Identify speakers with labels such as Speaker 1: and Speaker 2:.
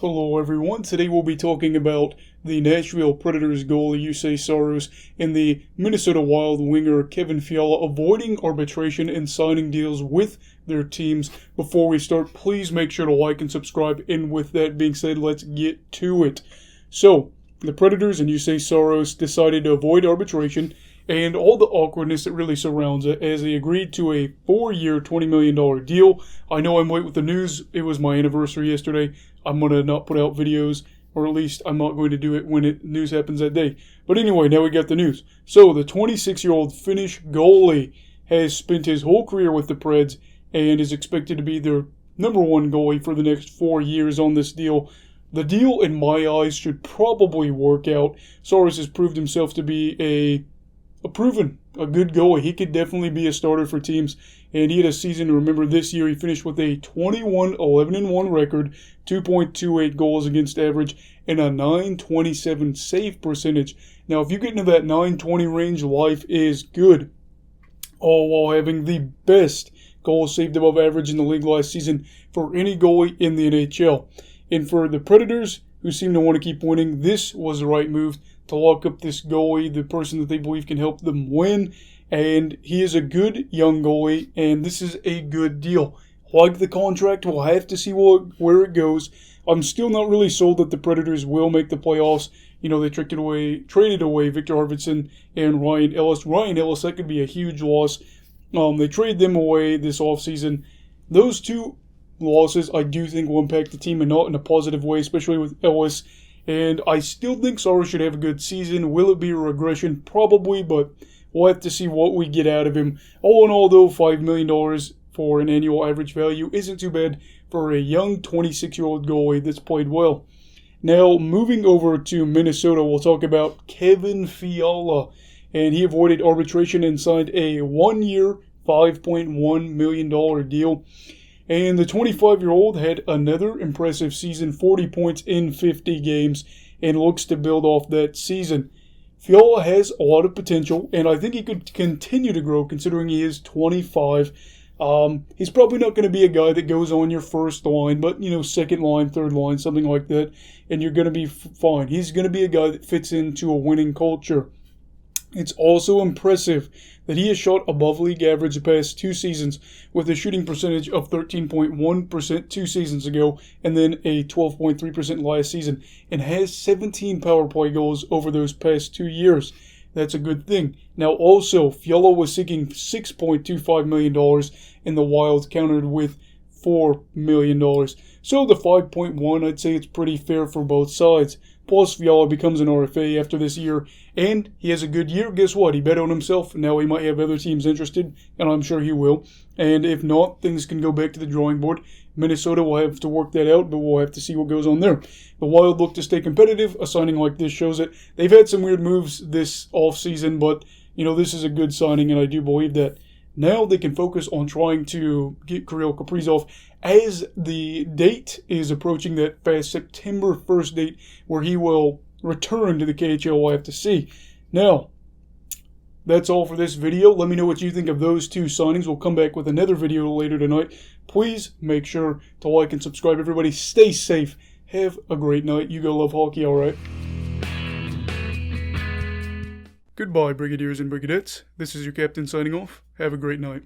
Speaker 1: Hello everyone, today we'll be talking about the Nashville Predators goalie Juuse Saros and the Minnesota Wild winger Kevin Fiala avoiding arbitration and signing deals with their teams. Before we start, please make sure to like and subscribe, and with that being said, let's get to it. So, the Predators and Juuse Saros decided to avoid arbitration and all the awkwardness that really surrounds it as they agreed to a 4-year, $20 million deal. I know I'm late with the news. It was my anniversary yesterday. I'm going to not put out videos, or at least I'm not going to do it when news happens that day. But anyway, now we got the news. So the 26-year-old Finnish goalie has spent his whole career with the Preds and is expected to be their number one goalie for the next 4 years on this deal. The deal, in my eyes, should probably work out. Saros has proved himself to be a good goalie. He could definitely be a starter for teams, and he had a season to remember this year. He finished with a 21-11-1 record, 2.28 goals against average, and a .927 save percentage. Now, if you get into that .920 range, life is good, all while having the best goals saved above average in the league last season for any goalie in the NHL. And for the Predators, who seem to want to keep winning, this was the right move to lock up this goalie, the person that they believe can help them win. And he is a good young goalie, and this is a good deal. Like the contract, we'll have to see where it goes. I'm still not really sold that the Predators will make the playoffs. You know, they traded away Victor Arvidsson and Ryan Ellis. Ryan Ellis, that could be a huge loss. They traded them away this offseason. Those two losses, I do think, will impact the team and not in a positive way, especially with Ellis. And I still think Saros should have a good season. Will it be a regression? Probably, but we'll have to see what we get out of him. All in all, though, $5 million for an annual average value isn't too bad for a young 26-year-old goalie that's played well. Now, moving over to Minnesota, we'll talk about Kevin Fiala. And he avoided arbitration and signed a 1-year, $5.1 million deal. And the 25-year-old had another impressive season, 40 points in 50 games, and looks to build off that season. Fiala has a lot of potential, and I think he could continue to grow considering he is 25. He's probably not going to be a guy that goes on your first line, but, second line, third line, something like that, and you're going to be fine. He's going to be a guy that fits into a winning culture. It's also impressive that he has shot above league average the past 2 seasons with a shooting percentage of 13.1% 2 seasons ago and then a 12.3% last season, and has 17 power play goals over those past 2 years. That's a good thing. Now also, Fiala was seeking $6.25 million and the Wild countered with $4 million. So the 5.1, I'd say it's pretty fair for both sides. Plus, Fiala becomes an RFA after this year, and he has a good year. Guess what? He bet on himself. Now he might have other teams interested, and I'm sure he will. And if not, things can go back to the drawing board. Minnesota will have to work that out, but we'll have to see what goes on there. The Wild look to stay competitive. A signing like this shows it. They've had some weird moves this offseason, but, this is a good signing, and I do believe that. Now they can focus on trying to get Kirill Kaprizov as the date is approaching, that fast September 1st date where he will return to the KHL. We'll have to see. Now, that's all for this video. Let me know what you think of those two signings. We'll come back with another video later tonight. Please make sure to like and subscribe. Everybody stay safe. Have a great night. You go love hockey, all right? Goodbye, Brigadiers and Brigadettes. This is your captain signing off. Have a great night.